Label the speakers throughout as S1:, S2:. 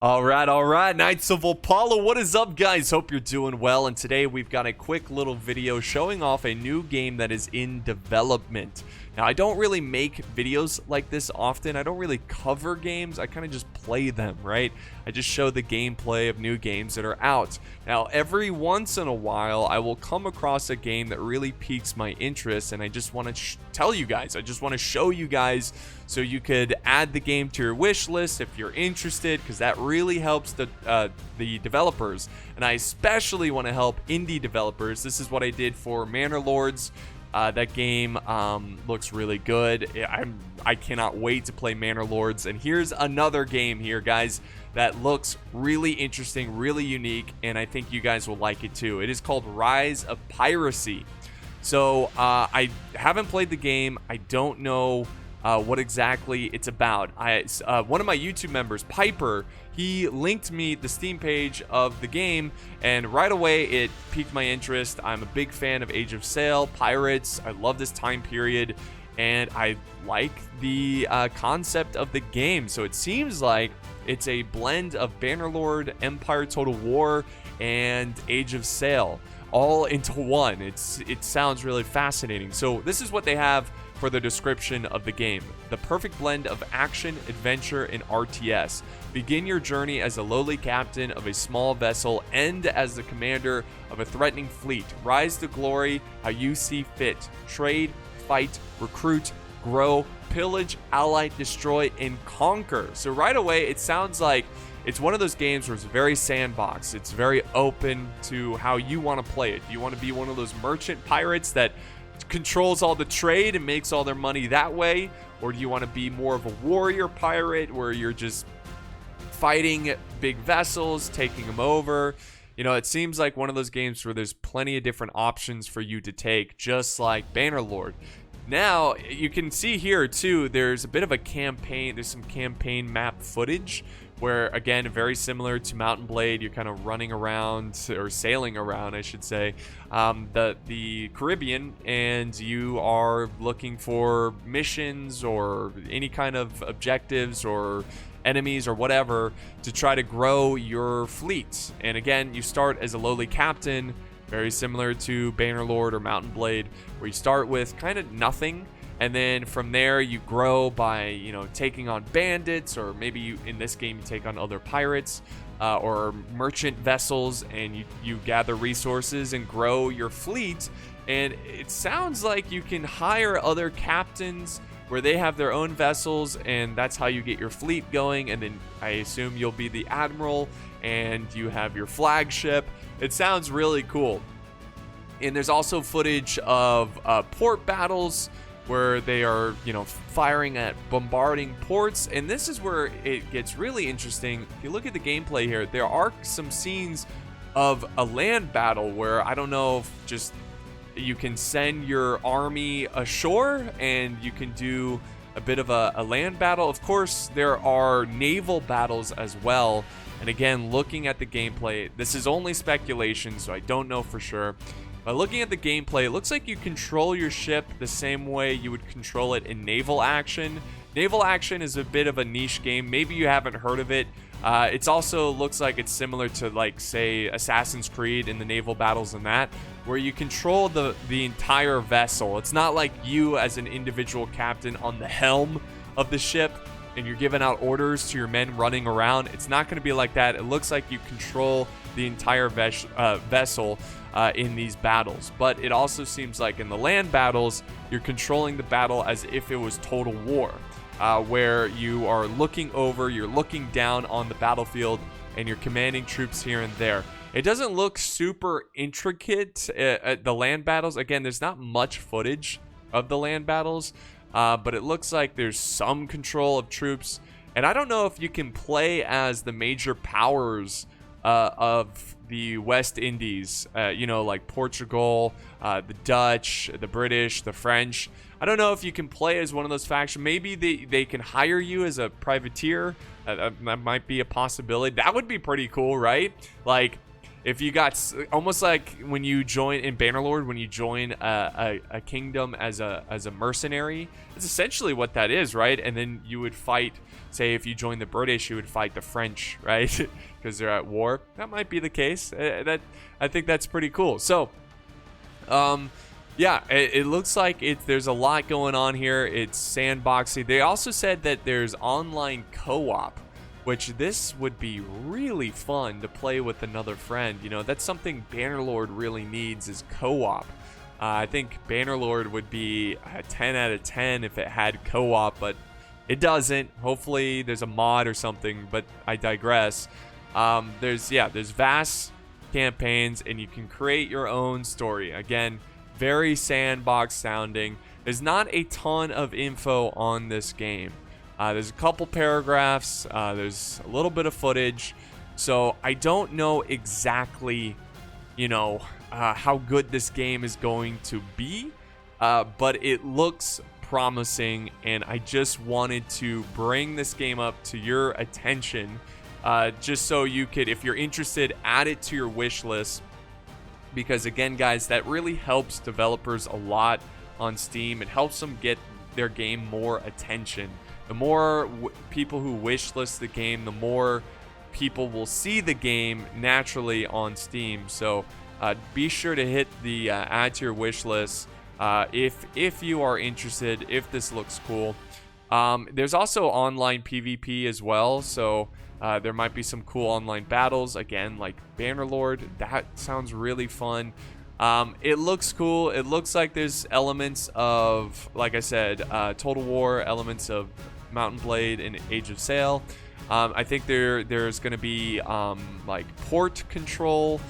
S1: All right, Knights of Apollo, what is up, guys? Hope you're doing well, and today we've got a quick little video showing off a new game that is in development. Now, I don't really make videos like this often. I don't really cover games. I kind of just play them, right? I just show the gameplay of new games that are out. Now, every once in a while, I will come across a game that really piques my interest, and I just want to tell you guys. I just want to show you guys so you could add the game to your wish list if you're interested, because that really helps the developers. And I especially want to help indie developers. This is what I did for Manor Lords. That game looks really good. I cannot wait to play Manor Lords. And here's another game here, guys, that looks really interesting, really unique, and I think you guys will like it too. It is called Rise of Piracy. So I haven't played the game. I don't know what exactly it's about. One of my YouTube members, Piper, he linked me the Steam page of the game, and right away it piqued my interest. I'm a big fan of Age of Sail, pirates. I love this time period, and I like the concept of the game. So it seems like it's a blend of Bannerlord, Empire Total War, and Age of Sail all into one. It sounds really fascinating. So this is what they have for the description of the game: the perfect blend of action, adventure, and RTS. Begin your journey as a lowly captain of a small vessel, end as the commander of a threatening fleet. Rise to glory how you see fit. Trade, fight, recruit, grow, pillage, ally, destroy, and conquer. So right away, it sounds like it's one of those games where it's very sandbox. It's very open to how you want to play it. Do you want to be one of those merchant pirates that controls all the trade and makes all their money that way? Or do you want to be more of a warrior pirate where you're just fighting big vessels, taking them over? You know, it seems like one of those games where there's plenty of different options for you to take, just like Bannerlord. Now, you can see here too, there's a bit of a campaign. There's some campaign map footage where, again, very similar to Mount & Blade, you're kind of running around, or sailing around, I should say, the Caribbean, and you are looking for missions or any kind of objectives or enemies or whatever to try to grow your fleet. And again, you start as a lowly captain, very similar to Bannerlord or Mount & Blade, where you start with kind of nothing. And then from there, you grow by, you know, taking on bandits, or maybe you, in this game, you take on other pirates or merchant vessels, and you gather resources and grow your fleet. And it sounds like you can hire other captains where they have their own vessels, and that's how you get your fleet going. And then I assume you'll be the admiral, and you have your flagship. It sounds really cool. And there's also footage of port battles, where they are, you know, firing at bombarding ports. And this is where it gets really interesting. If you look at the gameplay here, there are some scenes of a land battle where I don't know if just you can send your army ashore and you can do a bit of a land battle. Of course, there are naval battles as well. And again, looking at the gameplay, this is only speculation, so I don't know for sure. But looking at the gameplay, it looks like you control your ship the same way you would control it in Naval Action. Naval Action is a bit of a niche game. Maybe you haven't heard of it. It's also looks like it's similar to, like, say, Assassin's Creed in the naval battles and that, where you control the entire vessel. It's not like you as an individual captain on the helm of the ship and you're giving out orders to your men running around. It's not going to be like that. It looks like you control the entire vessel in these battles. But it also seems like in the land battles, you're controlling the battle as if it was Total War, where you are looking over, you're looking down on the battlefield, and you're commanding troops here and there. It doesn't look super intricate at the land battles. Again, there's not much footage of the land battles, but it looks like there's some control of troops. And I don't know if you can play as the major powers of the West Indies, you know, like Portugal, the Dutch, the British, the French. I don't know if you can play as one of those factions. Maybe they can hire you as a privateer. That might be a possibility. That would be pretty cool, right? Like, if you got almost like when you join in Bannerlord, when you join a kingdom as a mercenary, it's essentially what that is, right? And then you would fight say if you join the British, you would fight the French, right? Because they're at war. That might be the case. I think that's pretty cool. So, yeah, it looks like there's a lot going on here. It's sandboxy. They also said that there's online co-op, which this would be really fun to play with another friend. You know, that's something Bannerlord really needs, is co-op. I think Bannerlord would be a 10 out of 10 if it had co-op, but it doesn't. Hopefully there's a mod or something, but I digress. There's vast campaigns, and you can create your own story. Again, very sandbox sounding. There's not a ton of info on this game. There's a couple paragraphs. There's a little bit of footage. So I don't know exactly, you know, how good this game is going to be. But it looks promising, and I just wanted to bring this game up to your attention, just so you could, if you're interested, add it to your wish list. Because again, guys, that really helps developers a lot on Steam. It helps them get their game more attention. The more people who wish list the game, the more people will see the game naturally on Steam. So be sure to hit the add to your wish list if you are interested, if this looks cool. There's also online PvP as well, so there might be some cool online battles, again, like Bannerlord. That sounds really fun. It looks cool. It looks like there's elements of, like I said, Total War, elements of Mountain Blade and Age of Sail. I think there's going to be like port control,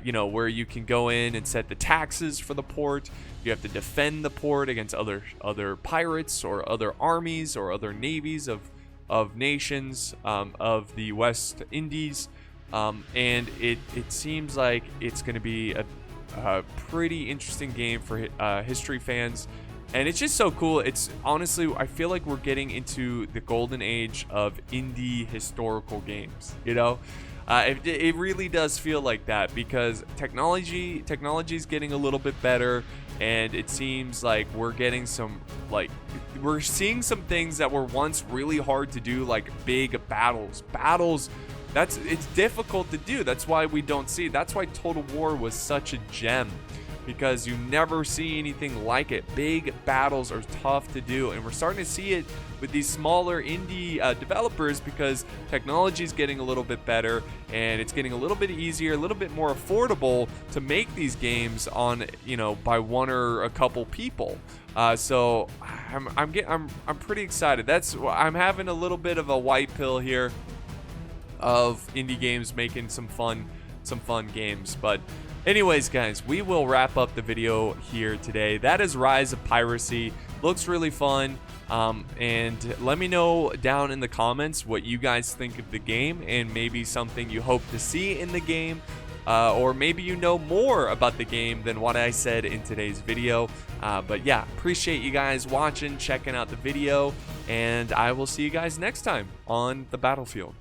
S1: you know, where you can go in and set the taxes for the port. You have to defend the port against other pirates or other armies or other navies of nations of the West Indies. And it seems like it's going to be a pretty interesting game for history fans. And it's just so cool. It's honestly, I feel like we're getting into the golden age of indie historical games, you know? It really does feel like that, because technology is getting a little bit better, and it seems like we're getting some, like, we're seeing some things that were once really hard to do, like big battles. It's difficult to do. That's why we don't see. That's why Total War was such a gem, because you never see anything like it. Big battles are tough to do, and we're starting to see it with these smaller indie developers, because technology is getting a little bit better, and it's getting a little bit easier, a little bit more affordable to make these games on, you know, by one or a couple people. So I'm pretty excited. I'm having a little bit of a white pill here of indie games making some fun games. But anyways, guys, we will wrap up the video here today. That is Rise of Piracy. Looks really fun. And let me know down in the comments what you guys think of the game, and maybe something you hope to see in the game, or maybe you know more about the game than what I said in today's video. But yeah, appreciate you guys watching, checking out the video, and I will see you guys next time on the battlefield.